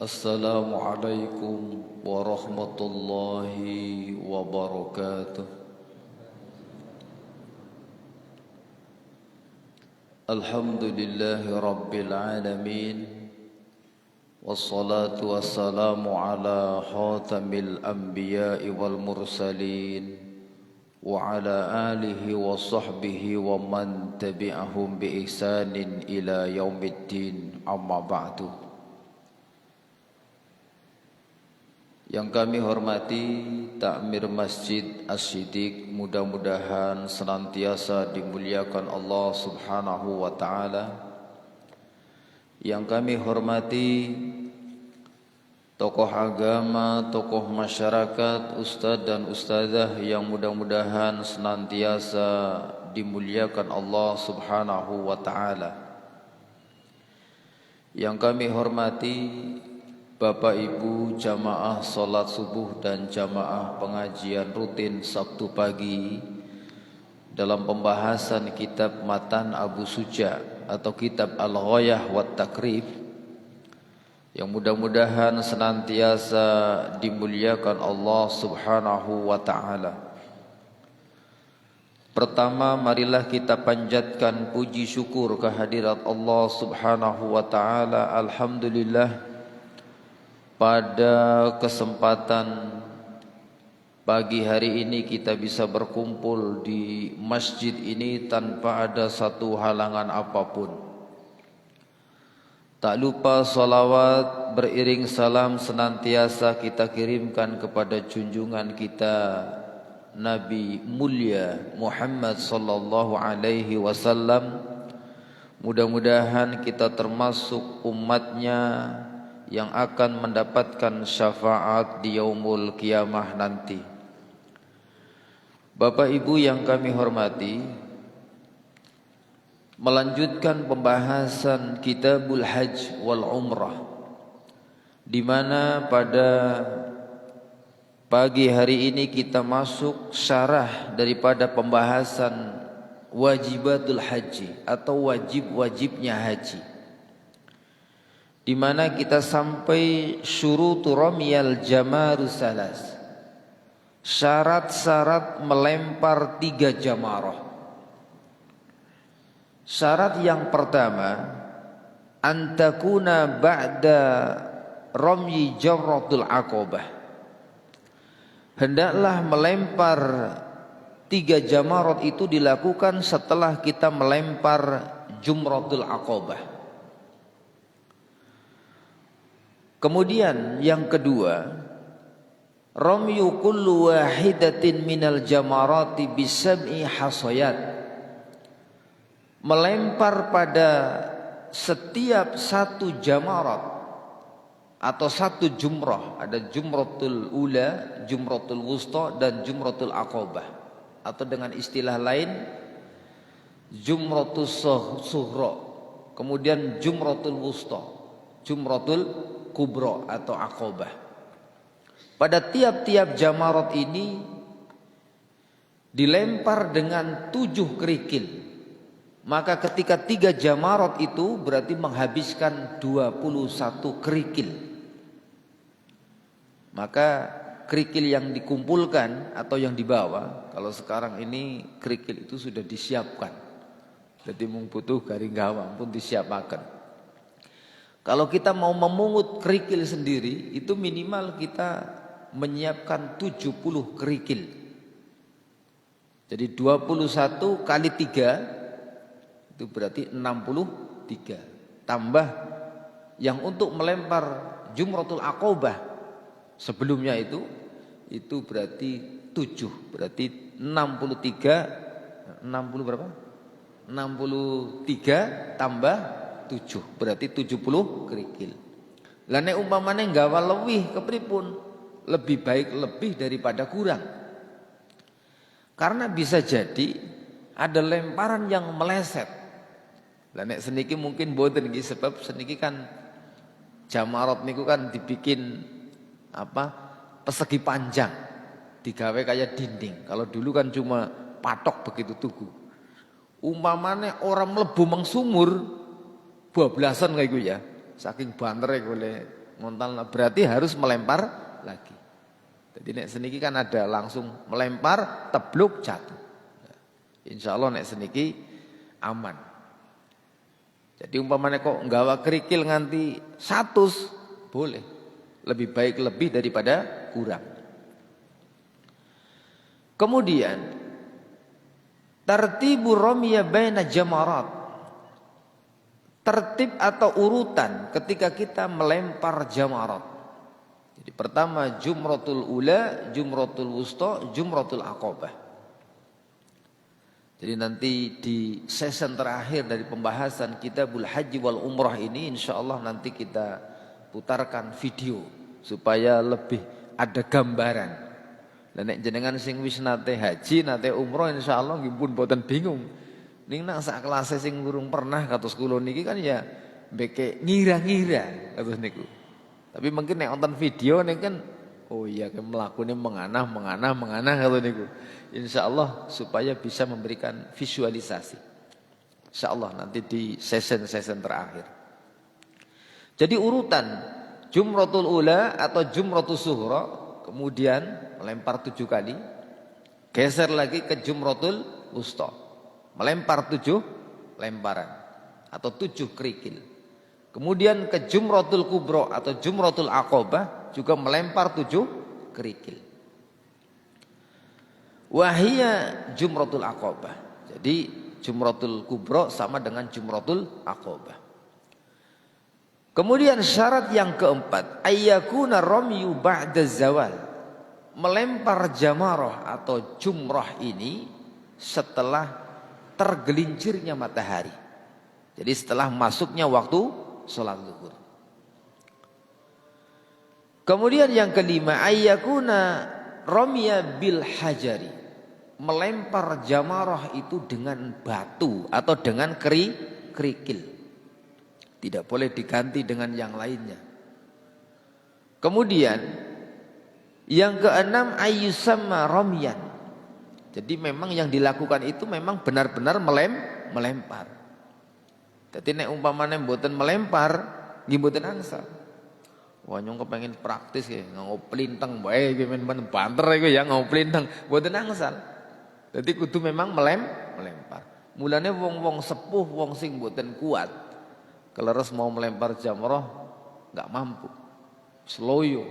Assalamualaikum warahmatullahi wabarakatuh. Alhamdulillahi rabbil alamin. Wassalatu wassalamu ala khatamil anbiya'i wal mursalin wa ala alihi wa sahbihi wa man tabi'ahum bi ihsanin ila yaumiddin, amma ba'du. Yang kami hormati Takmir Masjid Asy-Syidiq, mudah-mudahan senantiasa dimuliakan Allah Subhanahu wa taala. Yang kami hormati tokoh agama, tokoh masyarakat, ustadz dan ustadzah yang mudah-mudahan senantiasa dimuliakan Allah Subhanahu wa taala. Yang kami hormati Bapak Ibu jamaah salat subuh dan jamaah pengajian rutin Sabtu pagi dalam pembahasan kitab Matan Abu Suja atau kitab Al-Ghayah wat Takrib, yang mudah-mudahan senantiasa dimuliakan Allah Subhanahu wa taala. Pertama, marilah kita panjatkan puji syukur kehadirat Allah Subhanahu wa taala. Alhamdulillah, pada kesempatan pagi hari ini kita bisa berkumpul di masjid ini tanpa ada satu halangan apapun. Tak lupa salawat beriring salam senantiasa kita kirimkan kepada junjungan kita Nabi mulia Muhammad sallallahu alaihi wasallam. Mudah-mudahan kita termasuk umatnya yang akan mendapatkan syafaat di yaumul qiyamah nanti. Bapak Ibu yang kami hormati, melanjutkan pembahasan Kitabul Hajj wal Umrah, di mana pada pagi hari ini kita masuk syarah daripada pembahasan wajibatul haji atau wajib-wajibnya haji, di mana kita sampai syurutu ramyal jamaru salas, syarat-syarat melempar 3 jamarah. Syarat yang pertama, antakuna ba'da ramyi jamratul aqabah, hendaklah melempar 3 jamarat itu dilakukan setelah kita melempar jumratul aqabah. Kemudian yang kedua, ramyu kullu wahidatin minal jamarati bisab'i hasayat, melempar pada setiap satu jamarat atau satu jumrah. Ada jumratul ula, jumratul wusta dan jumratul aqabah, atau dengan istilah lain jumratul sughra, kemudian jumratul wusta, jumratul kubro atau aqabah. Pada tiap-tiap jamarat ini dilempar dengan 7 kerikil. Maka ketika 3 jamarat itu berarti menghabiskan 21 kerikil. Maka kerikil yang dikumpulkan atau yang dibawa, kalau sekarang ini kerikil itu sudah disiapkan, jadi membutuh garing gawang pun disiapkan. Kalau kita mau memungut kerikil sendiri, itu minimal kita menyiapkan 70 kerikil. Jadi 21 kali 3 itu berarti 63. Tambah yang untuk melempar jumratul aqabah sebelumnya itu berarti 7. Berarti 63 berapa? 63 tambah 7 berarti 70 kerikil. Lah nek umpamane nggawa lewih kepripun? Lebih baik lebih daripada kurang. Karena bisa jadi ada lemparan yang meleset. Lah nek seniki mungkin mboten nggih, sebab seniki kan jamarat niku kan dibikin persegi panjang, digawe kayak dinding. Kalau dulu kan cuma patok begitu tugu. Umpamane orang mlebu mengsumur bablasan kayak gue ya, saking bantere oleh ngontal berarti harus melempar lagi. Jadi nek seniki kan ada langsung melempar, tebluk, jatuh. Insya Allah nek seniki aman. Jadi umpamanya kok nggawa kerikil nganti 100 boleh. Lebih baik lebih daripada kurang. Kemudian tartibu ramya baina jamarat. Tertib atau urutan ketika kita melempar jamarat. Jadi pertama jumratul ula, jumratul wusta, jumratul aqabah. Jadi nanti di season terakhir dari pembahasan Kitabul Haji wal Umrah ini insyaallah nanti kita putarkan video supaya lebih ada gambaran. Lah nek jenengan sing wis nate haji, nate umrah insyaallah nggih pun boten bingung. Ning nak sak kelas sing urung pernah kados kula niki kan ya mbeke ngira-ngira kados niku. Tapi mungkin nek nonton video nek kan oh iya ke mlakune menganah kados niku. Insyaallah supaya bisa memberikan visualisasi. Insyaallah nanti di season-season terakhir. Jadi urutan jumratul ula atau jumratul sughra, kemudian melempar 7 kali, geser lagi ke jumratul wusta, melempar 7 lemparan atau 7 kerikil. Kemudian ke jumratul kubra atau jumratul aqabah juga melempar 7 kerikil. Wahia jumratul aqabah. Jadi jumratul kubra sama dengan jumratul aqabah. Kemudian syarat yang keempat, ayyakuna ramyu ba'da zawal. Melempar jamarah atau jumrah ini setelah tergelincirnya matahari. Jadi setelah masuknya waktu sholat zuhur. Kemudian yang kelima, ayyakuna ramya bil hajari. Melempar jamarah itu dengan batu atau dengan kerikil. Tidak boleh diganti dengan yang lainnya. Kemudian yang keenam ayyusamma ramyan. Jadi memang yang dilakukan itu memang benar-benar melempar. Jadi nek umpamane mboten melempar, nggih mboten angsal. Wah nyong kepengin praktis ya, nganggo plinteng bae iki men banter iku ya nganggo plinteng, mboten angsal. Jadi kudu memang melempar. Mulane wong-wong sepuh, wong sing mboten kuat, keleres mau melempar jamrah enggak mampu. Sloyo,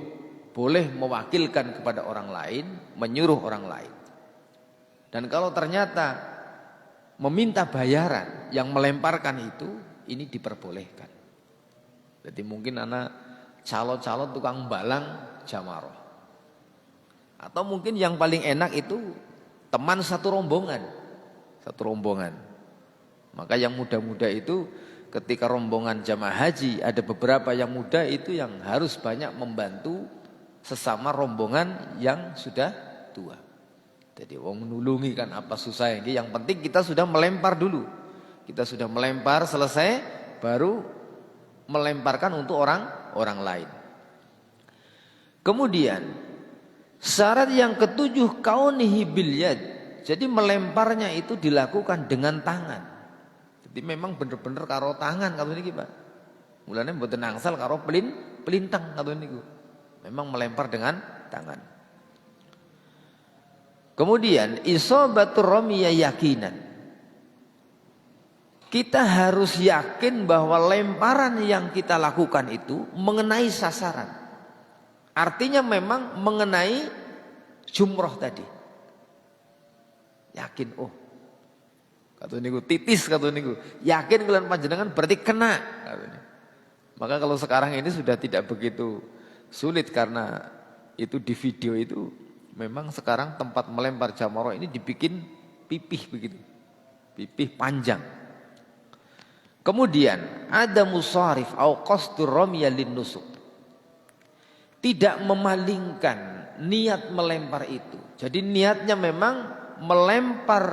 boleh mewakilkan kepada orang lain, menyuruh orang lain. Dan kalau ternyata meminta bayaran yang melemparkan itu, ini diperbolehkan. Jadi mungkin anak calon-calon tukang balang jamrah. Atau mungkin yang paling enak itu teman satu rombongan. Maka yang muda-muda itu ketika rombongan jamaah haji ada beberapa yang muda itu yang harus banyak membantu sesama rombongan yang sudah tua. Jadi wong nulungi kan apa susah ini. Yang penting kita sudah melempar dulu. Kita sudah melempar selesai baru melemparkan untuk orang lain. Kemudian syarat yang ketujuh kaunihi bil yad. Jadi melemparnya itu dilakukan dengan tangan. Jadi memang benar-benar karo tangan kata niki Pak. Mulane mboten angsal karo pelintang kata niku. Memang melempar dengan tangan. Kemudian isobatur ramya yakinan. Kita harus yakin bahwa lemparan yang kita lakukan itu mengenai sasaran. Artinya memang mengenai jumroh tadi. Yakin, oh kata niku titis kata niku. Yakin kalian panjenengan berarti kena. Maka kalau sekarang ini sudah tidak begitu sulit karena itu di video itu memang sekarang tempat melempar jamroh ini dibikin pipih begitu. Pipih panjang. Kemudian ada musarif au qasdur ramya lin nusuk. Tidak memalingkan niat melempar itu. Jadi niatnya memang melempar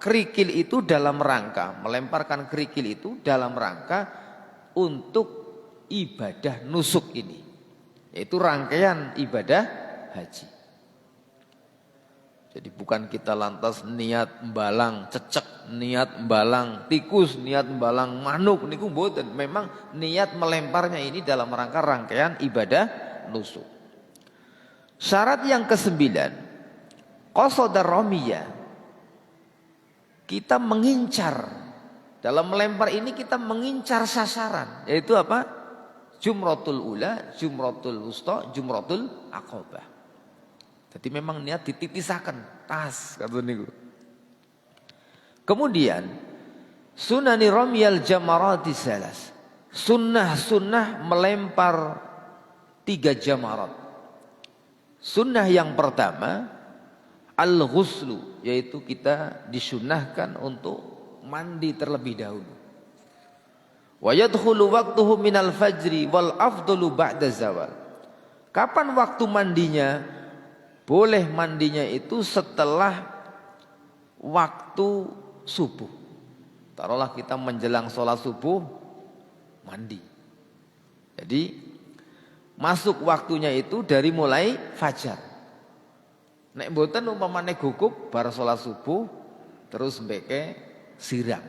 kerikil itu dalam rangka, melemparkan kerikil itu dalam rangka untuk ibadah nusuk ini. Yaitu rangkaian ibadah haji. Jadi bukan kita lantas niat mbalang cecek, niat mbalang tikus, niat mbalang manuk niku mboten. Memang niat melemparnya ini dalam rangka rangkaian ibadah nusuk. Syarat yang ke-9, qasada ramiyah. Kita mengincar, dalam melempar ini kita mengincar sasaran, yaitu apa? Jumratul ula, jumratul wusta, jumratul aqabah. Jadi memang niat dititisakan, tas kata niku. Kemudian sunani ramyal jamarati salas. Sunnah melempar 3 jamarat. Sunnah yang pertama al-ghuslu, yaitu kita disunnahkan untuk mandi terlebih dahulu. Wa yadkhulu waqtuhu minal fajri wal afdalu ba'da zawal. Kapan waktu mandinya? Boleh mandinya itu setelah waktu subuh. Taruhlah kita menjelang sholat subuh mandi. Jadi masuk waktunya itu dari mulai fajar. Nek mboten umpamane gugup bar sholat subuh terus mbeke siram.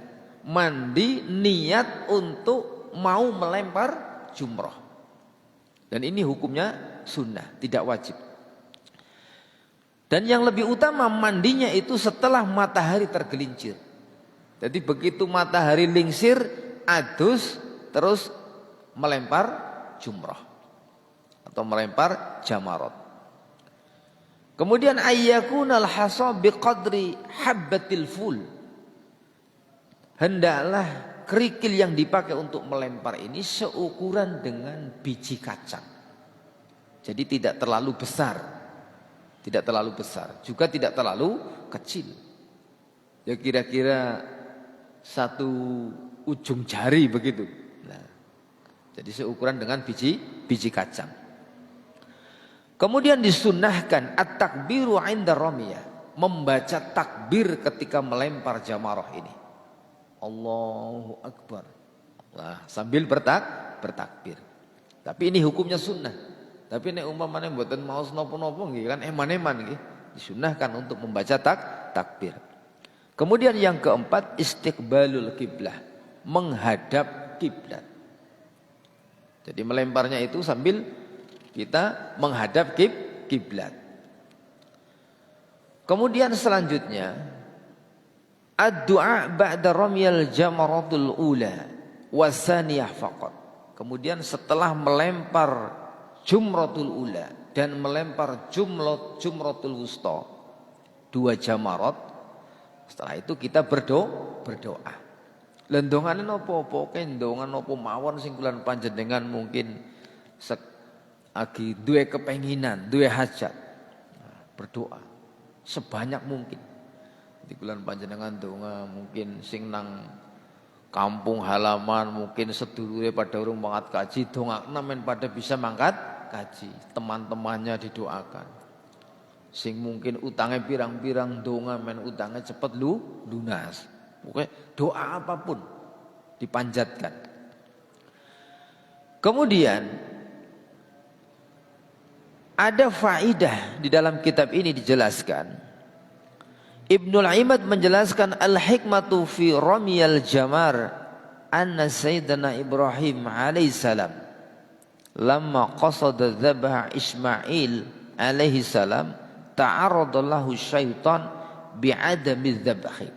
Mandi niat untuk mau melempar jumroh. Dan ini hukumnya sunnah, tidak wajib. Dan yang lebih utama mandinya itu setelah matahari tergelincir. Jadi begitu matahari lingsir, adus, terus melempar jumrah atau melempar jamarot. Kemudian ayyakunal hasa biqadri habbatil ful. Hendaklah kerikil yang dipakai untuk melempar ini seukuran dengan biji kacang. Jadi tidak terlalu besar. Tidak terlalu besar, juga tidak terlalu kecil. Ya kira-kira 1 ujung jari begitu. Nah, jadi seukuran dengan biji kacang. Kemudian disunnahkan at-takbiru 'inda ramiyah, membaca takbir ketika melempar jamarah ini. Allahu Akbar. Nah, sambil bertakbir. Tapi ini hukumnya sunnah. Tapi nek umpamane mboten maos napa-napa nggih kan eman-eman nggih, disunnahkan untuk membaca takbir. Kemudian yang keempat istiqbalul kiblah, menghadap kiblat. Jadi melemparnya itu sambil kita menghadap kiblat. Kemudian selanjutnya ad-du'a ba'da ramyal jamaratul ula wasaniyah faqat. Kemudian setelah melempar jumratul ula dan melempar jumratul wusta, 2 jamarat. Setelah itu kita berdoa. Lendongane napa-apa, kendongan napa mawon sing kula panjenengan mungkin agi duwe kepenginan, duwe hajat. Berdoa sebanyak mungkin. Di bulan panjenengan donga mungkin sing nang kampung halaman mungkin sedulure pada urung mangkat kaji dongakna men pada bisa mangkat kaji, teman-temannya didoakan. Sing mungkin utangnya pirang-pirang donga men utangnya cepet lunas. Pokoknya doa apapun dipanjatkan. Kemudian ada faidah di dalam kitab ini dijelaskan. Ibnul Imad menjelaskan al-hikmatu fi ramyal jamar anna sayyidina Ibrahim alaihissalam lamma qasada dzabha Ismail alaihi salam ta'arrada lahu syaitan bi'adami dzabhi.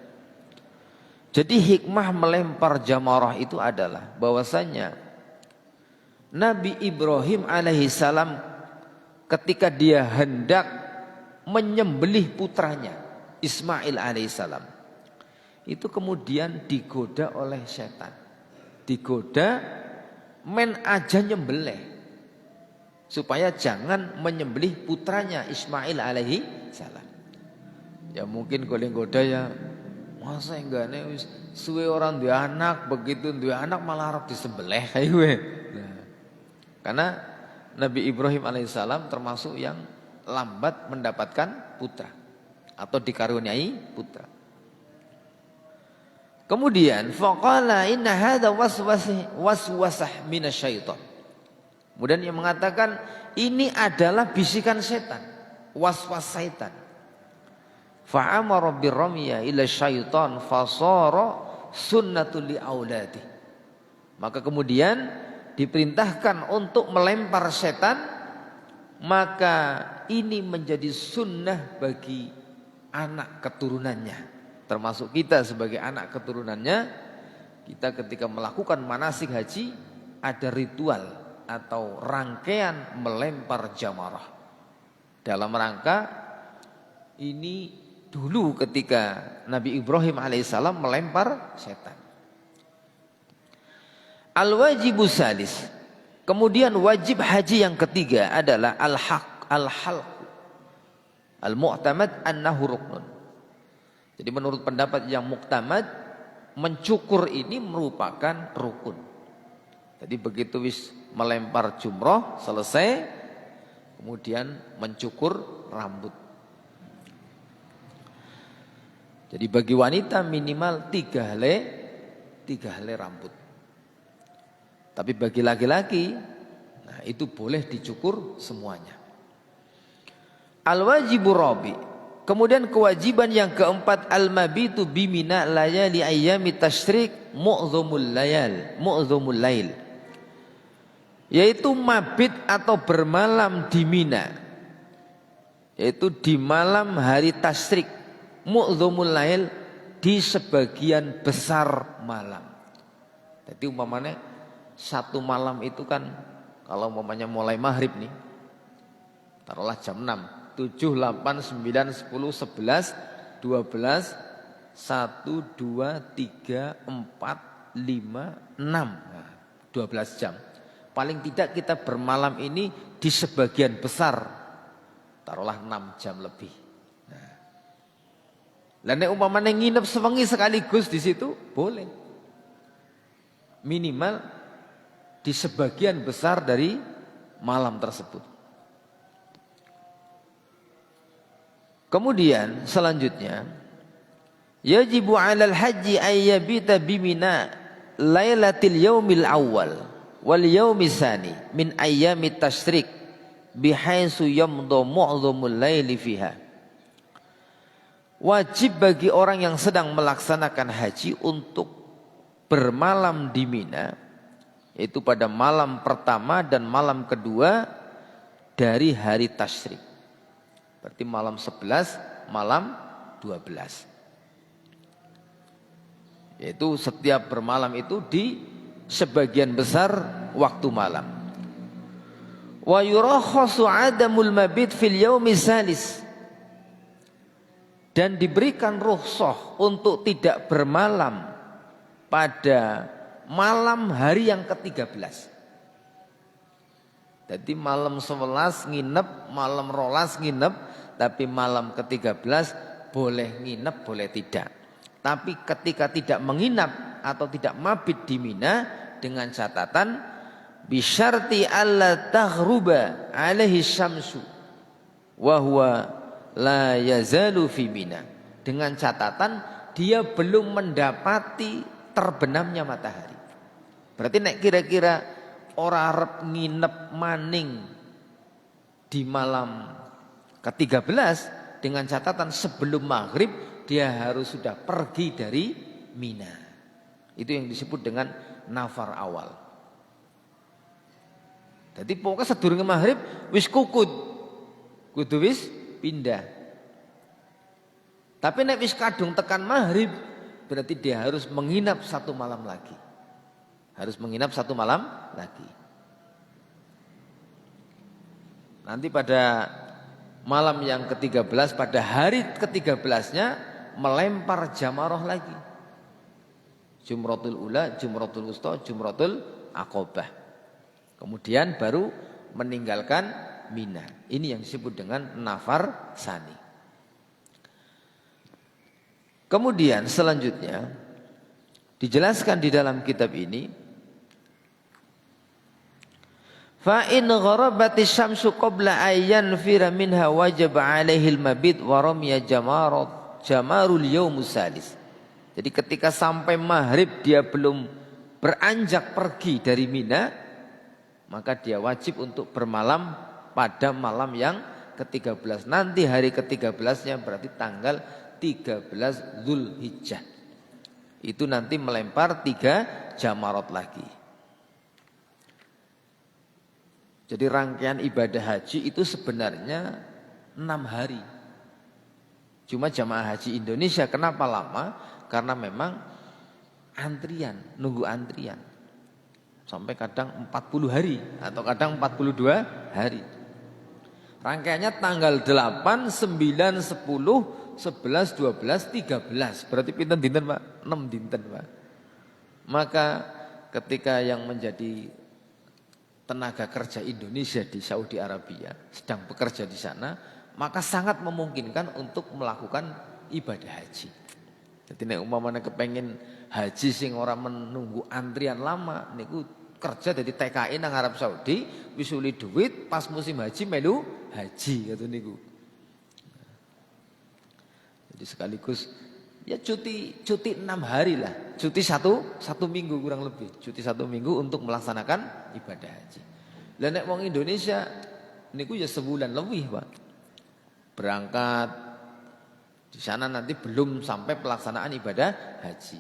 Jadi hikmah melempar jamarah itu adalah bahwasanya Nabi Ibrahim alaihi salam ketika dia hendak menyembelih putranya Ismail alaihi salam itu kemudian digoda oleh setan. Digoda men aja nyembelih supaya jangan menyembelih putranya Ismail alaihi salam. Ya mungkin goleng goda ya, masa enggakne wis suwe orang duwe anak, begitu duwe anak malah arep disembelih kae kowe. Nah, karena Nabi Ibrahim alaihissalam termasuk yang lambat mendapatkan putra atau dikaruniai putra. Kemudian faqala inna hadza waswasah minasyaiton. Kemudian dia mengatakan ini adalah bisikan setan, waswas setan. Fa'amara birramiya ila syaitan fasara sunnatul li auladi. Maka kemudian diperintahkan untuk melempar setan, maka ini menjadi sunnah bagi anak keturunannya. Termasuk kita sebagai anak keturunannya, kita ketika melakukan manasik haji ada ritual atau rangkaian melempar jamarah. Dalam rangka ini dulu ketika Nabi Ibrahim alaihissalam melempar setan. Al-wajibu salis. Kemudian wajib haji yang ketiga adalah al-halq. Al-mu'tamad annahu ruknun. Jadi menurut pendapat yang muktamad, mencukur ini merupakan rukun. Jadi begitu wis melempar jumroh selesai, kemudian mencukur rambut. Jadi bagi wanita minimal 3 helai rambut. Tapi bagi laki-laki, nah itu boleh dicukur semuanya. Al-wajibu rabi. Kemudian kewajiban yang keempat, al-mabitu bimina layali ayyami tasyrik mu'dhamul lail. Yaitu mabit atau bermalam di Mina. Yaitu di malam hari tasyrik mu'dhamul lail, di sebagian besar malam. Jadi umpamanya satu malam itu kan kalau umpamanya mulai maghrib nih, taruhlah jam 6, 7, 8, 9, 10, 11, 12, 1, 2, 3, 4, 5, 6. Nah, 12 jam. Paling tidak kita bermalam ini di sebagian besar, taruhlah 6 jam lebih. Lah nek umpamane nginep sewengi sekaligus di situ boleh. Minimal di sebagian besar dari malam tersebut. Kemudian selanjutnya, yajibu 'alal haji ayyabita bimina lailatil yaumil awal wal yaumis tsani min ayyamit tasyrik bihaitsu yamdhu mu'dhamul laili fiha. Wajib bagi orang yang sedang melaksanakan haji untuk bermalam di Mina, yaitu pada malam pertama dan malam kedua dari hari tasyrik. Berarti malam 11, malam 12. Yaitu setiap bermalam itu di sebagian besar waktu malam. Wa yurakhasu 'adamul mabit fil yaumi salis. Dan diberikan rukhsah untuk tidak bermalam pada malam hari yang ke-13. Jadi malam 11 nginep, malam 12 nginep, tapi malam ke-13 boleh nginep, boleh tidak. Tapi ketika tidak menginap atau tidak mabit di Mina, dengan catatan bisyarti alla taghruba alaihi syamsu wa huwa la yazalu fi Mina. Dengan catatan dia belum mendapati terbenamnya matahari. Berarti nek kira-kira ora arep nginep maning di malam ke-13, dengan catatan sebelum maghrib dia harus sudah pergi dari Mina. Itu yang disebut dengan nafar awal. Jadi pokoknya sedurunge maghrib wis kukud, kudu wis pindah. Tapi nek wis kadung tekan maghrib, berarti dia harus menginap 1 malam lagi. Harus menginap 1 malam lagi. Nanti pada malam yang ke-13, pada hari ke-13-nya melempar jamarah lagi. Jumratul ula, jumratul wusta, jumratul aqobah. Kemudian baru meninggalkan Mina. Ini yang disebut dengan nafar sani. Kemudian selanjutnya dijelaskan di dalam kitab ini, fa in gharabatis syamsu qabla ayyan fira minha wajib 'alaihi al-mabit wa ramiya jamarul yaumus salis. Jadi ketika sampai maghrib dia belum beranjak pergi dari Mina, maka dia wajib untuk bermalam pada malam yang ke-13. Nanti hari ke-13-nya berarti tanggal 13 Zulhijjah. Itu nanti melempar 3 jamarot lagi. Jadi rangkaian ibadah haji itu sebenarnya 6 hari. Cuma jamaah haji Indonesia kenapa lama? Karena memang antrian, nunggu antrian. Sampai kadang 40 hari atau kadang 42 hari. Rangkaiannya tanggal 8, 9, 10, 11, 12, 13. Berarti pinten dinten, Pak? 6 dinten, Pak. Maka ketika yang menjadi tenaga kerja Indonesia di Saudi Arabia sedang bekerja di sana, maka sangat memungkinkan untuk melakukan ibadah haji. Jadi nek umpamane kepengin haji sing ora menunggu antrian lama niku kerja dari TKI nang Arab Saudi wis uli duit pas musim haji melu haji gitu niku. Jadi sekaligus ya cuti 6 hari lah, cuti satu minggu kurang lebih, cuti 1 minggu untuk melaksanakan ibadah haji. Lah nek wong Indonesia niku ya sebulan lebih, Pak. Berangkat di sana nanti belum sampai pelaksanaan ibadah haji.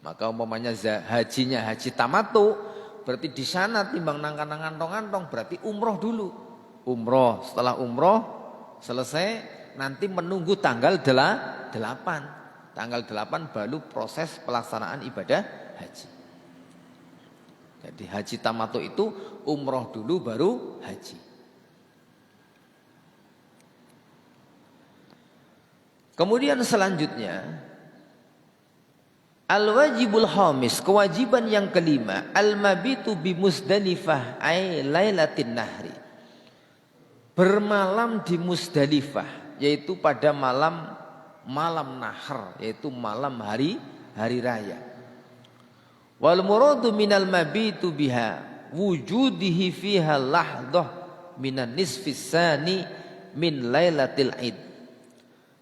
Maka umpamanya hajinya haji tamattu, berarti di sana timbang nang kantong berarti umroh dulu. Umroh, setelah umroh selesai nanti menunggu tanggal 8. Tanggal 8 baru proses pelaksanaan ibadah haji. Jadi haji tamattu itu umroh dulu baru haji. Kemudian selanjutnya al-wajibul khamis, kewajiban yang kelima, al-mabitu bi Musdalifah ay lailatin nahri. Bermalam di Musdalifah, yaitu pada malam nahar, yaitu malam hari raya. Wal muradu minal mabitu biha wujudihi fiha lahdah minan nisfis sani min lailatil id.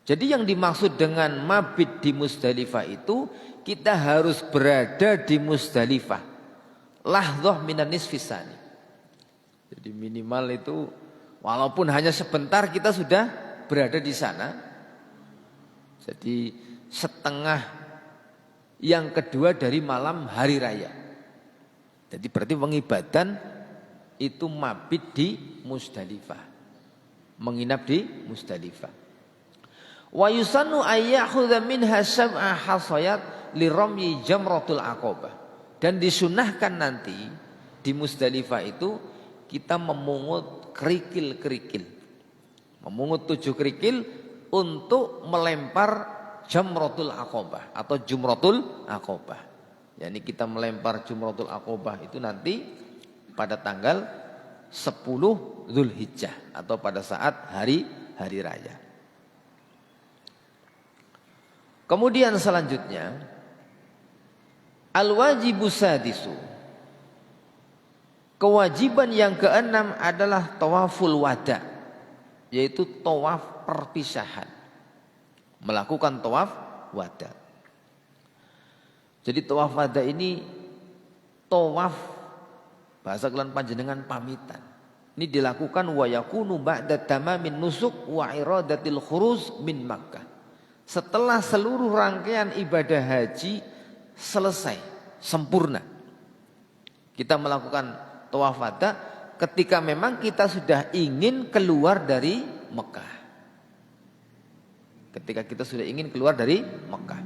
Jadi yang dimaksud dengan mabit di Musdalifah itu kita harus berada di Musdalifah. Lahdhah minan nisfis sani. Jadi minimal itu walaupun hanya sebentar kita sudah berada di sana. Jadi setengah yang kedua dari malam hari raya. Jadi berarti pengibatan itu mabit di Musdalifah. Menginap di Musdalifah. Wa yusannu ayyakhudha minha sab'a hasayat li ramyi jamratul aqabah. Dan disunahkan nanti di Musdalifah itu kita memungut kerikil-kerikil. Memungut 7 kerikil untuk melempar jamratul aqabah atau jumratul aqabah. Yani kita melempar jumratul aqabah itu nanti pada tanggal 10 Zulhijjah atau pada saat hari raya. Kemudian selanjutnya al-wajibus sadisu. Kewajiban yang keenam adalah tawaful wada, yaitu tawaf perpisahan. Melakukan tawaf wada. Jadi tawaf wada ini tawaf bahasa kelan panjenengan pamitan. Ini dilakukan wa yakunu ba'da tamamin nusuk wa iradatil khuruj min Makkah. Setelah seluruh rangkaian ibadah haji selesai, sempurna. Kita melakukan tawaf wada ketika memang kita sudah ingin keluar dari Mekah. Ketika kita sudah ingin keluar dari Mekah.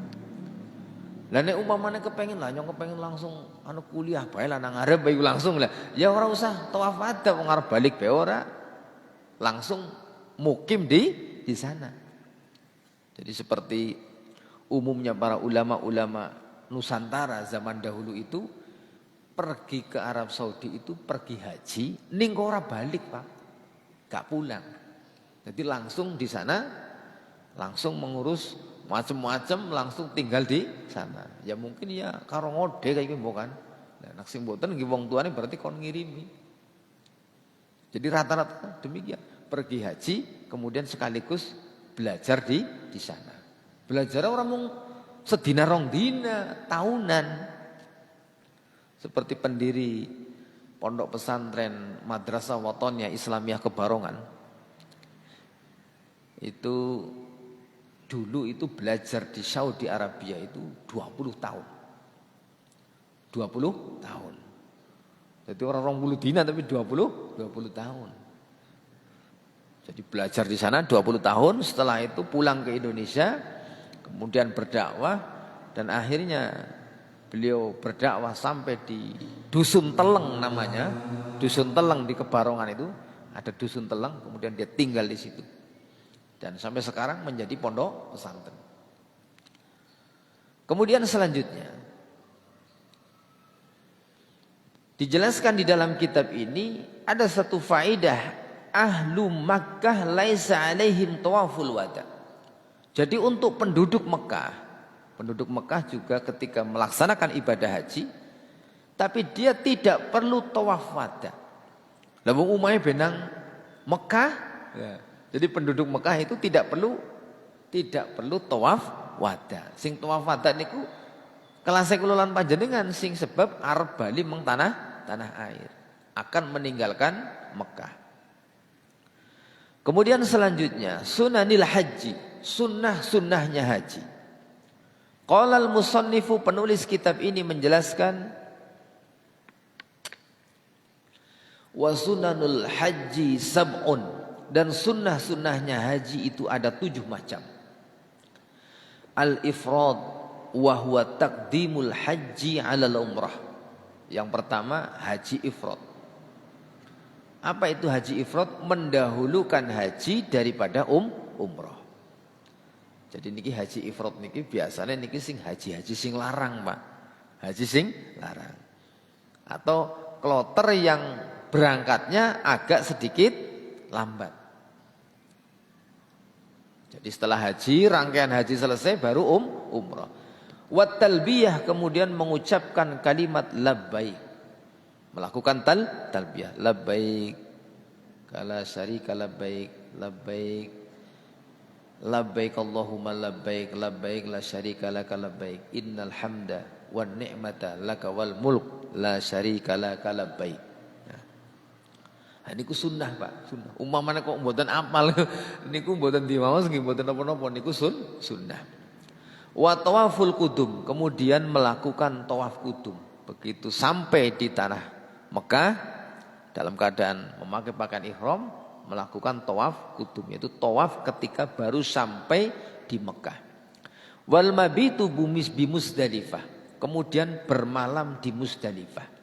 Lah nek umpamane kepengin langsung kuliah bae lah nang arep bae langsung lah. Ya ora usah tawaf wada wong arep balik bae ora. Langsung mukim di sana. Jadi seperti umumnya para ulama-ulama Nusantara zaman dahulu itu pergi ke Arab Saudi itu pergi haji, ning ora balik, Pak. Gak pulang. Jadi langsung di sana langsung mengurus macam-macam, langsung tinggal di sana. Ya mungkin ya karo ngode kayak gitu kan. Nah, nek sing mboten nggih wong tuane berarti kon ngirimi. Jadi rata-rata demikian, pergi haji kemudian sekaligus belajar di sana. Belajar orang mung sedina rong dina, tahunan. Seperti pendiri Pondok Pesantren Madrasah Watoniyah Islamiyah Kebarongan. itu dulu itu belajar di Saudi Arabia itu 20 tahun. 20 tahun. Jadi orang 20 dina tapi 20 tahun. Jadi belajar di sana 20 tahun, setelah itu pulang ke Indonesia, kemudian berdakwah dan akhirnya beliau berdakwah sampai di Dusun Teleng namanya. Dusun Teleng di Kebarongan itu ada Dusun Teleng, kemudian dia tinggal di situ. Dan sampai sekarang menjadi pondok pesantren. Kemudian selanjutnya dijelaskan di dalam kitab ini ada satu faedah, ahlu Makkah laisa alaihim tawaful wada. Jadi untuk penduduk Mekah juga ketika melaksanakan ibadah haji, tapi dia tidak perlu tawaf wada. Lalu umumnya benang Mekah, ya. Jadi penduduk Mekah itu tidak perlu tawaf wada. Sing tawaf wada niku kelas kula lan panjenengan sing sebab arep bali meng tanah air, akan meninggalkan Mekah. Kemudian selanjutnya sunanil haji, sunnahnya haji. Qala al-musannifu, penulis kitab ini menjelaskan, wa sunanul haji sab'un, dan sunnahnya haji itu ada 7 macam. Al-ifrad wa huwa taqdimul haji 'alal umrah. Yang pertama haji ifrad. Apa itu haji ifrad? Mendahulukan haji daripada umrah. Jadi niki haji ifrad niki biasanya niki sing haji sing larang, Pak. Haji sing larang. Atau kloter yang berangkatnya agak sedikit lambat. Jadi setelah haji, rangkaian haji selesai baru umrah. Wat talbiyah, kemudian mengucapkan kalimat labbaik. Melakukan talbiyah, labbaik kala syarika labbaik, labbaik labbaik Allahumma labbaik, labbaik la syarika laka labbaik, innal hamda wan ni'mata laka wal mulk la syarika laka labbaik. Nah, niku sunnah, Pak, sunnah. Umpamane kok mboten apal niku mboten diwaos nggih mboten napa-napa, niku sunnah. Wa tawaful kudum, kemudian melakukan tawaf kudum. Begitu sampai di tanah Mekah dalam keadaan memakai pakaian ihram, melakukan tawaf kudum, yaitu tawaf ketika baru sampai di Mekah. Wal mabitu bi Musdalifah, kemudian bermalam di Musdalifah.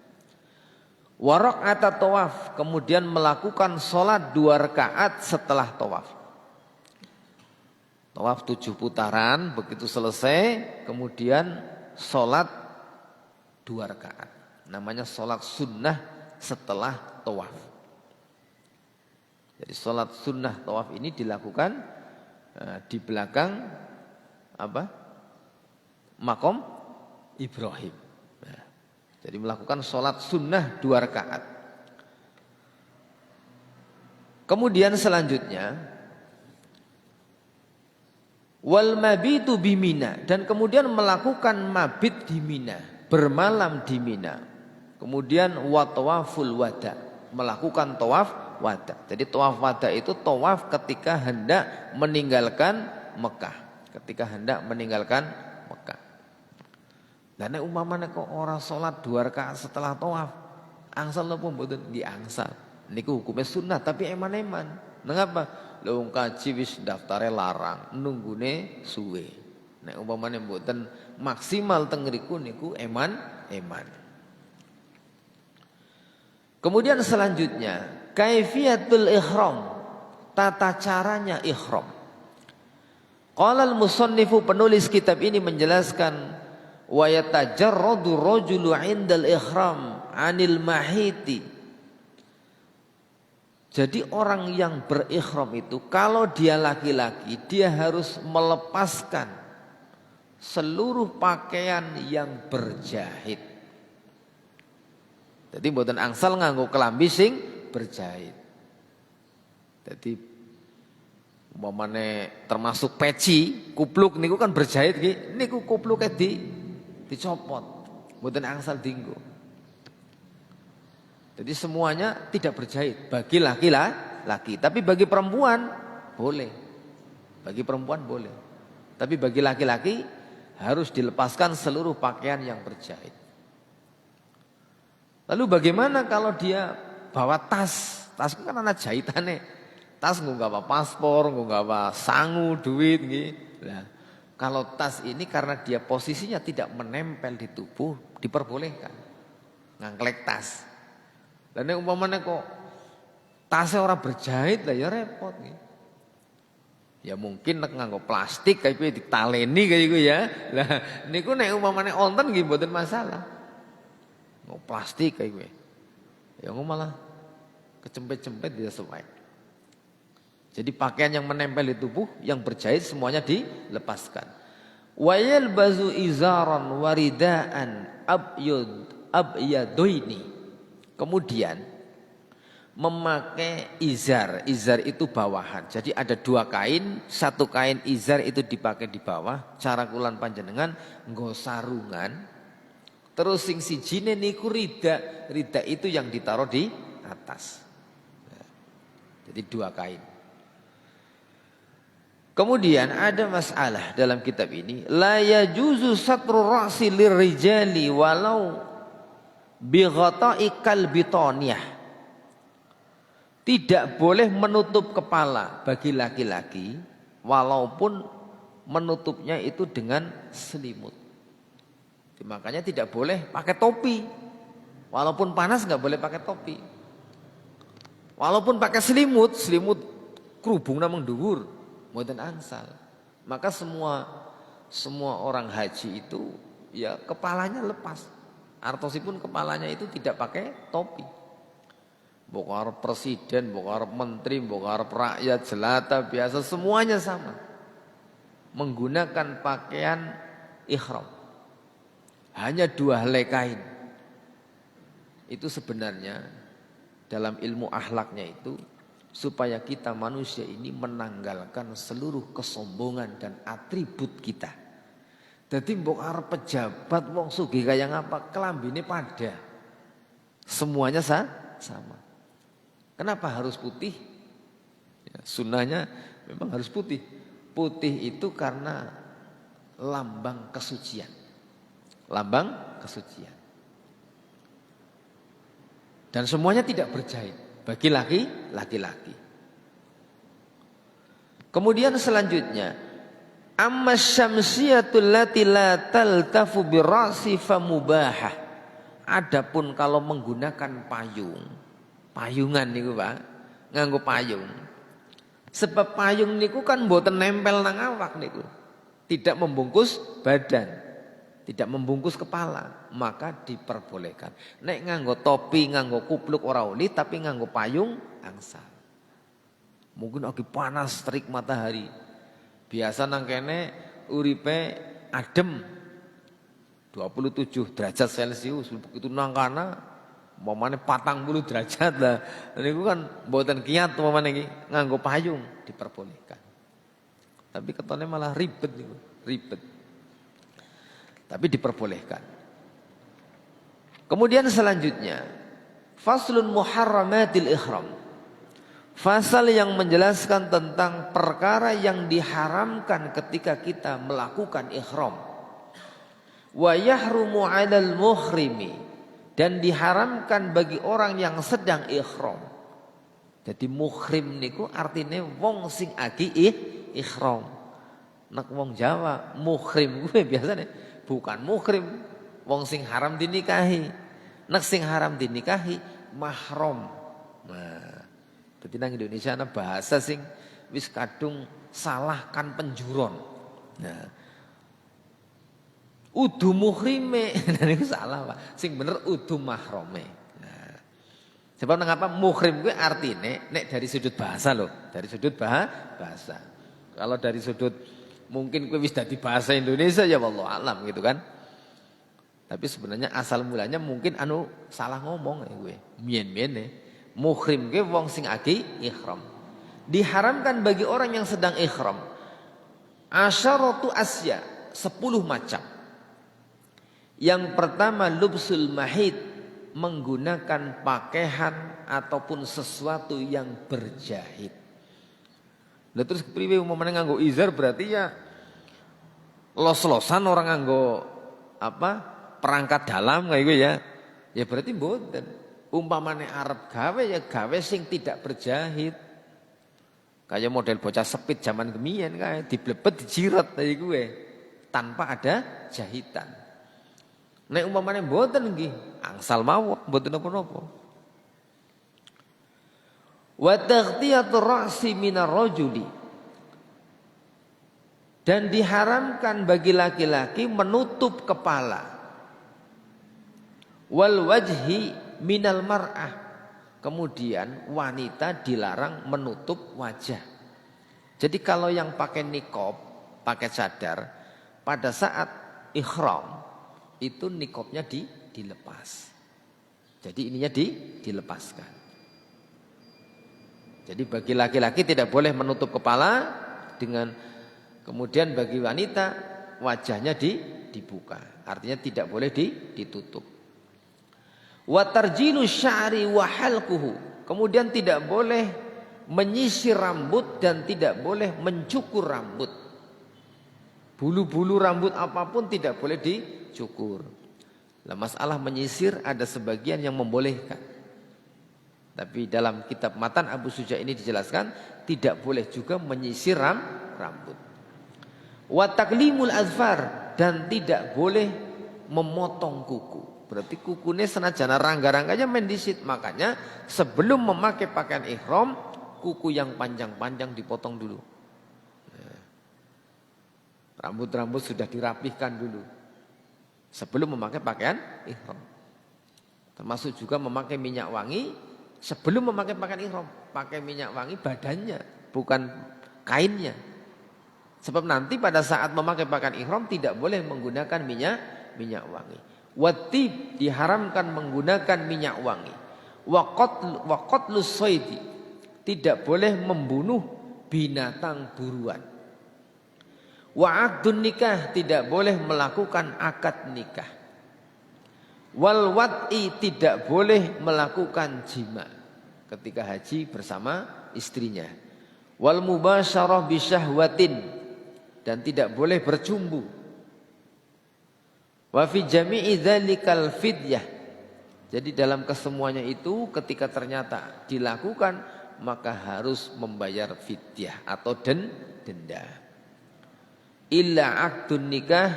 Wa raq'at tawaf, kemudian melakukan sholat 2 rakaat setelah tawaf. Tawaf 7 putaran, begitu selesai kemudian sholat 2 rakaat. Namanya sholat sunnah setelah tawaf. Jadi sholat sunnah tawaf ini dilakukan di belakang makom Ibrahim. Jadi melakukan sholat sunnah 2 rakaat. Kemudian selanjutnya wal mabitu bimina, dan kemudian melakukan mabit di Mina, bermalam di Mina. Kemudian wa tawaful wada, melakukan tawaf wada. Jadi tawaf wada itu tawaf ketika hendak meninggalkan Mekah, Lah nek umpamane kok ora salat 2 rakaat setelah tawaf, angsal napa mboten? Nggih angsal. Niku hukumnya sunnah tapi eman-eman. Mengapa? Lha kaji wis daftare larang, nunggune suwe. Nek umpamane mboten maksimal teng ngriku niku eman. Kemudian selanjutnya kaifiyatul ihram, tata caranya ihram. Qala al-musannifu, penulis kitab ini menjelaskan, wa yatajarradu rajulu 'indal ihram 'anil mahiti. Jadi orang yang berikhram itu kalau dia laki-laki dia harus melepaskan seluruh pakaian yang berjahit. Jadi mboten angsal nganggo kelambi sing berjahit. Jadi umpamane termasuk peci, kupluk niku kan berjahit nggih. Niku kupluke dicopot. Mboten angsal dienggo. Jadi semuanya tidak berjahit bagi laki-laki, tapi bagi perempuan boleh. Bagi perempuan boleh. Tapi bagi laki-laki harus dilepaskan seluruh pakaian yang berjahit. Lalu bagaimana kalau dia bawa tas? Tas itu kan ada jahitannya. Tas nggak apa paspor, nggak apa sangu, duit gitu. Nah, kalau tas ini karena dia posisinya tidak menempel di tubuh, diperbolehkan ngangklek tas. Dan yang umpamanya kok tasnya orang berjahit lah ya repot gitu. Ya mungkin nek nganggo plastik kayak gue ditaleni kayak gue ya. Lah niku nek umpamane onten nggih mboten masalah. Nggo plastik kayak gue. Ya malah kecempet-cempet dia sesuai. Jadi pakaian yang menempel di tubuh yang berjahit semuanya dilepaskan. Wa yalbazu izaran waridaan abyadoini. Kemudian memakai izar. Izar itu bawahan. Jadi ada dua kain, satu kain izar itu dipakai di bawah, cara kulan panjenengan nggo sarungan. Terus sing sijine niku rida. Rida itu yang ditaruh di atas. Jadi dua kain. Kemudian ada masalah dalam kitab ini, la yajuzu satru ra'si lirrijali walau bi ghata'i kalbitoniyah. Tidak boleh menutup kepala bagi laki-laki walaupun menutupnya itu dengan selimut. Makanya tidak boleh pakai topi. Walaupun panas nggak boleh pakai topi. Walaupun pakai selimut kerubung namung dhuwur, mboten angsal. Maka semua orang haji itu ya kepalanya lepas. Artosipun kepalanya itu tidak pakai topi. Mbok arep presiden, mbok arep menteri, mbok arep rakyat jelata biasa semuanya sama. Menggunakan pakaian ihram. Hanya dua helai kain. Itu sebenarnya dalam ilmu akhlaknya itu supaya kita manusia ini menanggalkan seluruh kesombongan dan atribut kita. Jadi mbok arep pejabat wong sugih kaya ngapa kelambine pada. Semuanya sama. Kenapa harus putih? Ya, sunnahnya memang harus putih. Putih itu karena lambang kesucian. Lambang kesucian. Dan semuanya tidak berjahit. Bagi laki-laki. Kemudian selanjutnya. Amma syamsiyatul lati la taltafu birasi famubahah. Adapun kalau menggunakan payungan niku Pak, nganggo payung. Sebab payung niku kan mboten nempel nang awak niku. Tidak membungkus badan, tidak membungkus kepala, maka diperbolehkan. Nek nganggo topi, nganggo kupluk ora oleh, tapi nganggo payung angsal. Mungkin lagi panas terik matahari. Biasa nang kene uripe adem 27 derajat Celcius, begitu nang kana umpamane 40 derajat lah. Niku kan mboten kiat umpamane iki nganggo payung diperbolehkan. Tapi ketone malah ribet niku, ribet. Tapi diperbolehkan. Kemudian selanjutnya, faslun muharramatil ihram. Fasal yang menjelaskan tentang perkara yang diharamkan ketika kita melakukan ihram. Wa yahrumu 'alal muhrimi. Dan diharamkan bagi orang yang sedang ihram. Jadi muhrim niku artinya wong sing agi ihram. Nek wong Jawa muhrim gue biasanya bukan muhrim, wong sing haram dinikahi. Nek sing haram dinikahi mahram. Nah, dadi nang Indonesia ana bahasa sing wis kadung salahkan penjuron. Nah, udu muhrime, niku salah Pak. Sing bener udu mahrome. Nah, sebab mengapa muhrim gue artine nek dari sudut bahasa loh, dari sudut bahasa. Kalau dari sudut mungkin gue wis dadi bahasa Indonesia ya wallahu alam gitu kan. Tapi sebenarnya asal mulanya mungkin salah ngomong ya gue. Mien-miene. Muhrim gue wong sing agi ihram. Diharamkan bagi orang yang sedang ihram. Asyaratu asya, 10 macam. Yang pertama lubsul mahid, menggunakan pakaian ataupun sesuatu yang berjahit. Lah terus kepriwe umpamane nganggo izar berarti ya los-losan orang nganggo apa? Perangkat dalam kayak gitu ya. Ya berarti mboten. Umpamane arep gawe ya gawe sing tidak berjahit. Kayak model bocah sepit zaman kemiyen kae diblebet dijiret kayak gue tanpa ada jahitan. Nek umpamane mboten nggih angsal mawon mboten napa-napa. Wa taghtiyatur ra'si minar rajuli, dan diharamkan bagi laki-laki menutup kepala. Wal wajhi minal mar'ah, kemudian wanita dilarang menutup wajah. Jadi kalau yang pakai niqab, pakai cadar, pada saat ihram itu niqabnya dilepas. Jadi ininya dilepaskan. Jadi bagi laki-laki tidak boleh menutup kepala, dengan kemudian bagi wanita wajahnya dibuka. Artinya tidak boleh ditutup. Wa tarjilu sya'ri wa halquhu, kemudian tidak boleh menyisir rambut dan tidak boleh mencukur rambut. Bulu-bulu rambut apapun tidak boleh dicukur. Nah, masalah menyisir ada sebagian yang membolehkan. Tapi dalam kitab Matan Abu Suja ini dijelaskan tidak boleh juga menyisir rambut. Wa taklimul azfar, dan tidak boleh memotong kuku. Berarti kukunya senajan rangga-rangganya mendisit. Makanya sebelum memakai pakaian ihram, kuku yang panjang-panjang dipotong dulu. Rambut-rambut sudah dirapihkan dulu sebelum memakai pakaian ihram. Termasuk juga memakai minyak wangi. Sebelum memakai pakaian ihram, pakai minyak wangi badannya, bukan kainnya. Sebab nanti pada saat memakai pakaian ihram tidak boleh menggunakan minyak wangi. Watib, diharamkan menggunakan minyak wangi. Wa qatlus saydi, tidak boleh membunuh binatang buruan. Wa aqdun nikah, tidak boleh melakukan akad nikah. Wal wad'i, tidak boleh melakukan jima ketika haji bersama istrinya. Wal mubasyarah bisyahwatin, dan tidak boleh bercumbu. Wa fi jami'i dzalikal fidyah, jadi dalam kesemuanya itu ketika ternyata dilakukan maka harus membayar fidyah atau denda. Illa aqdun nikah,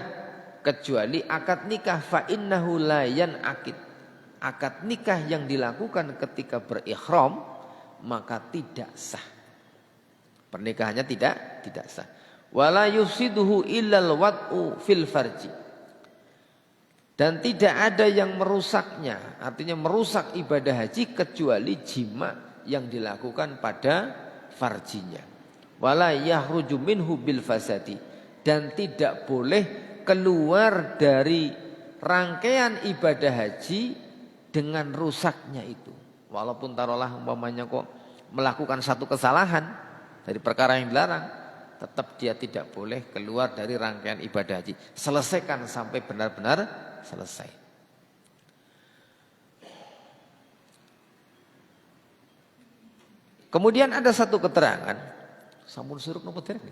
kecuali akad nikah, fa innahu la yanaqid. Akad nikah yang dilakukan ketika berihram maka tidak sah. Pernikahannya tidak sah. Wala yufsiduhu illal wad'u fil farji, dan tidak ada yang merusaknya, artinya merusak ibadah haji kecuali jima yang dilakukan pada farjinya. Wala yahruju minhu bil fasadi, dan tidak boleh keluar dari rangkaian ibadah haji dengan rusaknya itu. Walaupun taruhlah umpamanya kok melakukan satu kesalahan dari perkara yang dilarang, tetap dia tidak boleh keluar dari rangkaian ibadah haji. Selesaikan sampai benar-benar selesai. Kemudian ada satu keterangan, sampun suruk nopo dereng?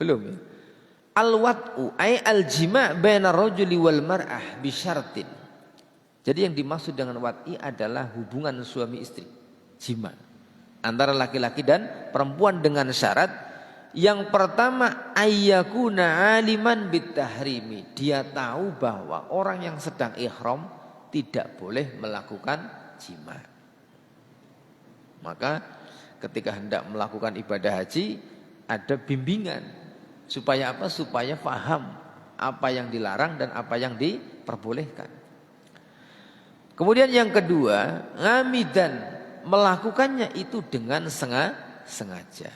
Belum ya? Al-wad'u ay al-jima' baina rajuli wal mar'ah bi syartin. Jadi yang dimaksud dengan wad'i adalah hubungan suami istri, jima antara laki-laki dan perempuan dengan syarat yang pertama ayyakuna aliman bitahrimi, dia tahu bahwa orang yang sedang ihram tidak boleh melakukan jima. Maka ketika hendak melakukan ibadah haji ada bimbingan. Supaya apa? Supaya paham apa yang dilarang dan apa yang diperbolehkan. Kemudian yang kedua, ngamidan, melakukannya itu dengan sengaja.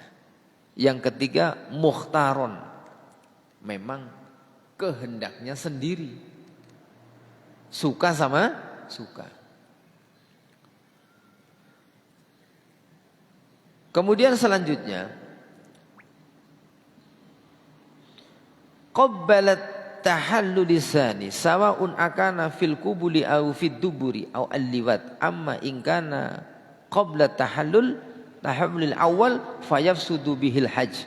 Yang ketiga, mukhtaron, memang kehendaknya sendiri. Suka sama suka. Kemudian selanjutnya, qabbalat tahallul lisani sawa'un akana fil qubuli aw fid duburi aw al-liwat, amma in kana qabla tahallul tahalulil awal fayafsudu bihil hajj.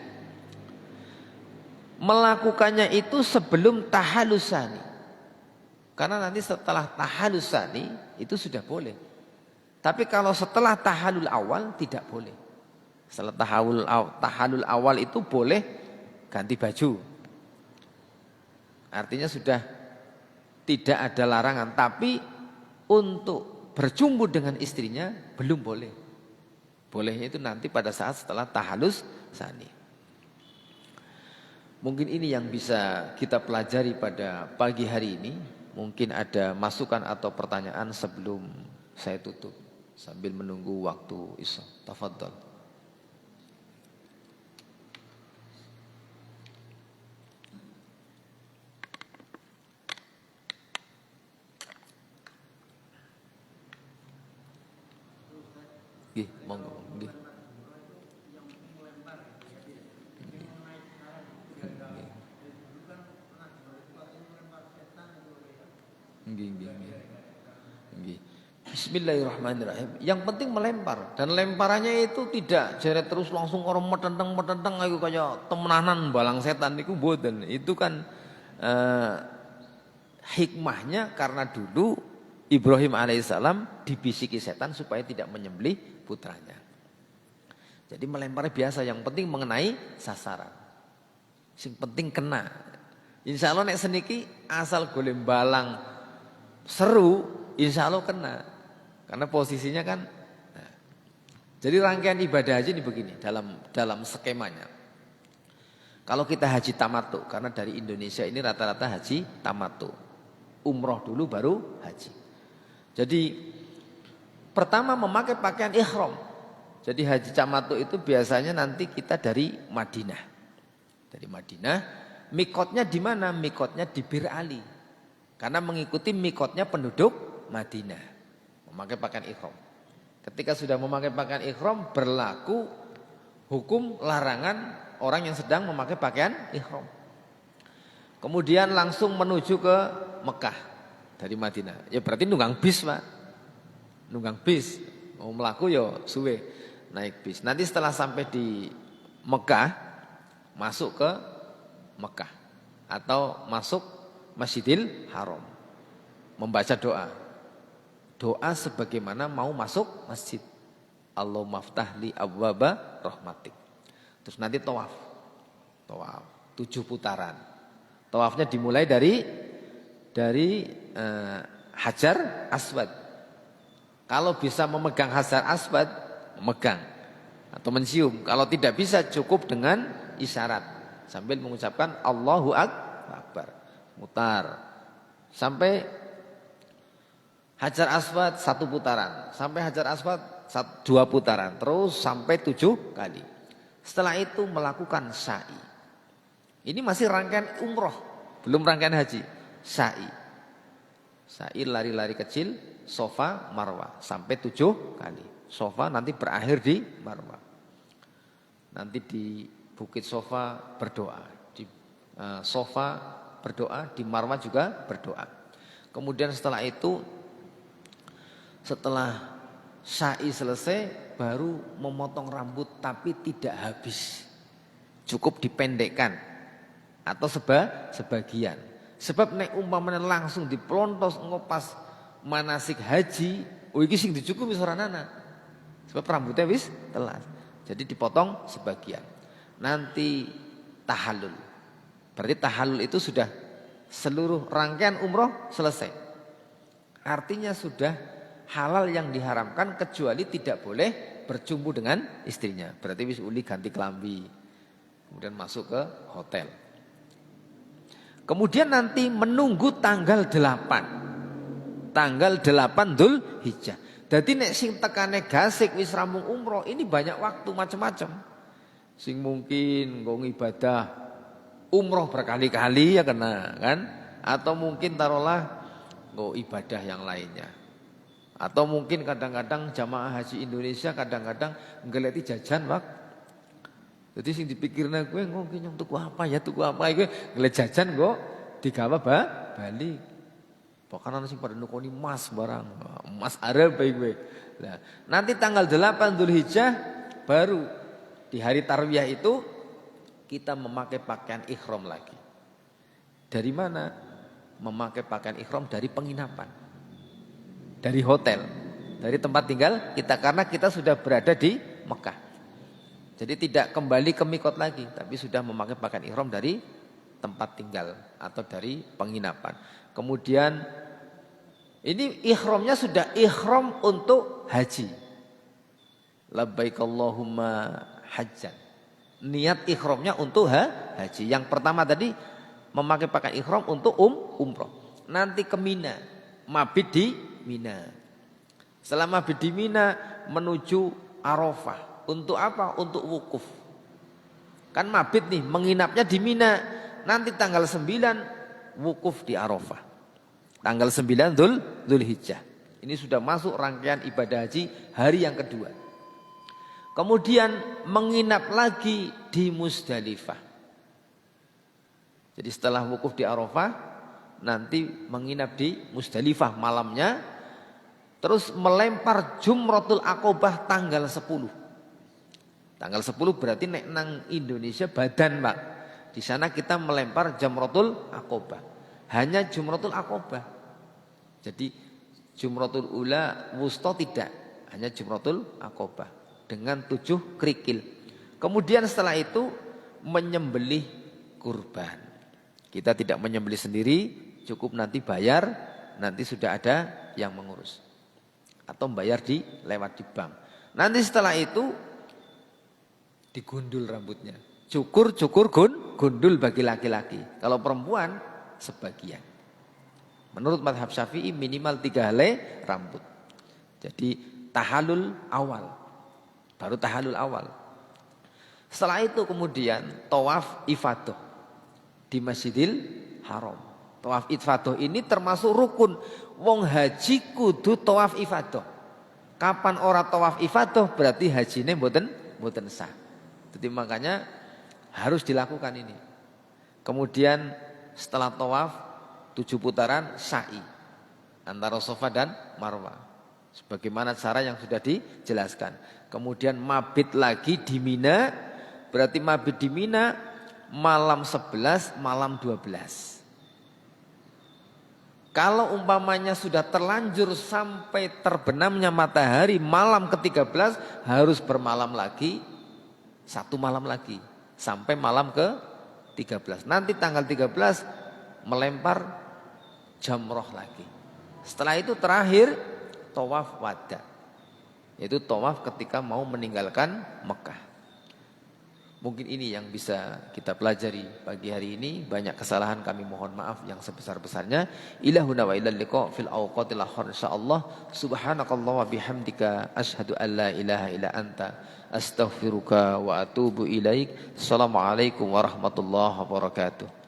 Melakukannya itu sebelum tahallus tsani. Karena nanti setelah tahallus tsani itu sudah boleh. Tapi kalau setelah tahallul awal tidak boleh. Setelah tahallul awal itu boleh ganti baju. Artinya sudah tidak ada larangan. Tapi untuk berjumpa dengan istrinya belum boleh. Bolehnya itu nanti pada saat setelah tahallus tsani. Mungkin ini yang bisa kita pelajari pada pagi hari ini. Mungkin ada masukan atau pertanyaan sebelum saya tutup. Sambil menunggu waktu isya. Tafadhol. Nggih, monggo, nggih. Nggih. Bismillahirrahmanirrahim. Yang penting melempar dan lemparannya itu tidak jeret terus langsung orang metenteng ayo kayak temenanan balang setan niku mboten. Itu kan hikmahnya karena dulu Ibrahim alaihissalam dibisiki setan supaya tidak menyembelih putranya. Jadi melemparnya biasa, yang penting mengenai sasaran. Yang penting kena. Insya Allah nek seniki asal golem balang seru, insya Allah kena. Karena posisinya kan. Nah. Jadi rangkaian ibadah haji ini begini dalam skemanya. Kalau kita haji tamattu, karena dari Indonesia ini rata-rata haji tamattu. Umroh dulu baru haji. Jadi pertama memakai pakaian ihram. Jadi haji tamattu itu biasanya nanti kita dari Madinah. Dari Madinah, mikotnya di mana? Mikotnya di Bir Ali. Karena mengikuti mikotnya penduduk Madinah. Memakai pakaian ihram. Ketika sudah memakai pakaian ihram berlaku hukum larangan orang yang sedang memakai pakaian ihram. Kemudian langsung menuju ke Mekah dari Madinah. Ya berarti nunggang bis, Pak. Nunggang bis. Mau melaku ya suwe naik bis. Nanti setelah sampai di Mekah masuk ke Mekah atau masuk Masjidil Haram. Membaca doa. Doa sebagaimana mau masuk masjid. Allahumma ftahli abwaba rahmatik. Terus nanti tawaf. Tawaf 7 putaran. Tawafnya dimulai dari Hajar Aswad. Kalau bisa memegang Hajar Aswad, memegang atau mencium. Kalau tidak bisa cukup dengan isyarat sambil mengucapkan Allahu Akbar. Mutar sampai Hajar Aswad 1 putaran, sampai Hajar Aswad 2 putaran, terus sampai 7 kali. Setelah itu melakukan sa'i. Ini masih rangkaian umroh, belum rangkaian haji. Sa'i. Sa'i lari-lari kecil, Sofa, Marwah sampai 7 kali. Sofa nanti berakhir di Marwah. Nanti di Bukit Sofa berdoa, di Sofa berdoa, di Marwah juga berdoa. Kemudian setelah itu, setelah sa'i selesai, baru memotong rambut tapi tidak habis. Cukup dipendekkan atau sebagian. Sebab nek umpamanya langsung diplontos ngopas manasik haji, iki sing dicukupi soranana. Sebab rambutnya wis telas. Jadi dipotong sebagian. Nanti tahallul. Berarti tahallul itu sudah seluruh rangkaian umroh selesai. Artinya sudah halal yang diharamkan kecuali tidak boleh berjumpa dengan istrinya. Berarti wis uli ganti kelambi. Kemudian masuk ke hotel. Kemudian nanti menunggu tanggal 8. Tanggal 8 Dzulhijjah. Jadi nek sing tekane gasik wis rampung umroh, ini banyak waktu macam-macam. Sing mungkin nggo ibadah umroh berkali-kali ya kena kan, atau mungkin taruhlah nggo ibadah yang lainnya. Atau mungkin kadang-kadang jamaah haji Indonesia kadang-kadang ngeleti jajan, Pak. Jadi sing dipikirna kowe nggo nyong tuku apa ya, tuku apa kowe ngelet jajan kok digawa balik. Bahkan sing pada nukoni emas barang, emas Arab bae kowe. Nah, nanti tanggal 8 Dzulhijjah baru di hari tarwiyah itu kita memakai pakaian ihram lagi. Dari mana? Memakai pakaian ihram dari penginapan. Dari hotel, dari tempat tinggal kita, karena kita sudah berada di Mekah. Jadi tidak kembali ke mikot lagi, tapi sudah memakai pakaian ihram dari tempat tinggal atau dari penginapan. Kemudian ini ihramnya sudah ihram untuk haji. Labbaik Allahumma hajjan. Niat ihramnya untuk haji. Yang pertama tadi memakai pakaian ihram untuk umroh. Nanti ke Mina, mabit di Mina. Setelah mabit di Mina menuju Arafah. Untuk apa? Untuk wukuf. Kan mabit nih, menginapnya di Mina. Nanti tanggal 9 wukuf di Arafah. Tanggal 9 Dzulhijjah. Ini sudah masuk rangkaian ibadah haji hari yang kedua. Kemudian menginap lagi di Musdalifah. Jadi setelah wukuf di Arafah, nanti menginap di Musdalifah malamnya. Terus melempar Jumratul Aqobah tanggal 10. Tanggal 10 berarti nek nang Indonesia Badan, Pak. Di sana kita melempar Jamratul Aqobah. Hanya Jumratul Aqobah. Jadi Jumratul Ula, Wusta tidak. Hanya Jumratul Aqobah dengan 7 kerikil. Kemudian setelah itu menyembelih kurban. Kita tidak menyembelih sendiri, cukup nanti bayar, nanti sudah ada yang mengurus. Atau bayar lewat di bank. Nanti setelah itu digundul rambutnya. Cukur gundul bagi laki-laki. Kalau perempuan sebagian. Menurut mazhab Syafi'i minimal 3 helai rambut. Jadi tahallul awal. Baru tahallul awal. Setelah itu kemudian tawaf ifadah di Masjidil Haram. Tawaf ifadah ini termasuk rukun. Wong haji kudu tawaf ifadah. Kapan ora tawaf ifadah berarti hajine mboten sah. Jadi makanya harus dilakukan ini. Kemudian setelah tawaf 7 putaran sa'i antara Safa dan Marwah. Sebagaimana cara yang sudah dijelaskan. Kemudian mabit lagi di Mina. Berarti mabit di Mina malam 11, malam 12. Kalau umpamanya sudah terlanjur sampai terbenamnya matahari malam ke-13 harus bermalam lagi 1 malam lagi sampai malam ke-13. Nanti tanggal 13 melempar jamroh lagi. Setelah itu terakhir tawaf wada. Yaitu tawaf ketika mau meninggalkan Mekah. Mungkin ini yang bisa kita pelajari pagi hari ini. Banyak kesalahan kami mohon maaf yang sebesar-besarnya. Ilahuna wa ilal liqa fil awqatil akhir insyaallah. Subhanakallah wa bihamdika asyhadu an la ilaha illa anta astaghfiruka wa atubu ilaik. Assalamualaikum warahmatullahi wabarakatuh.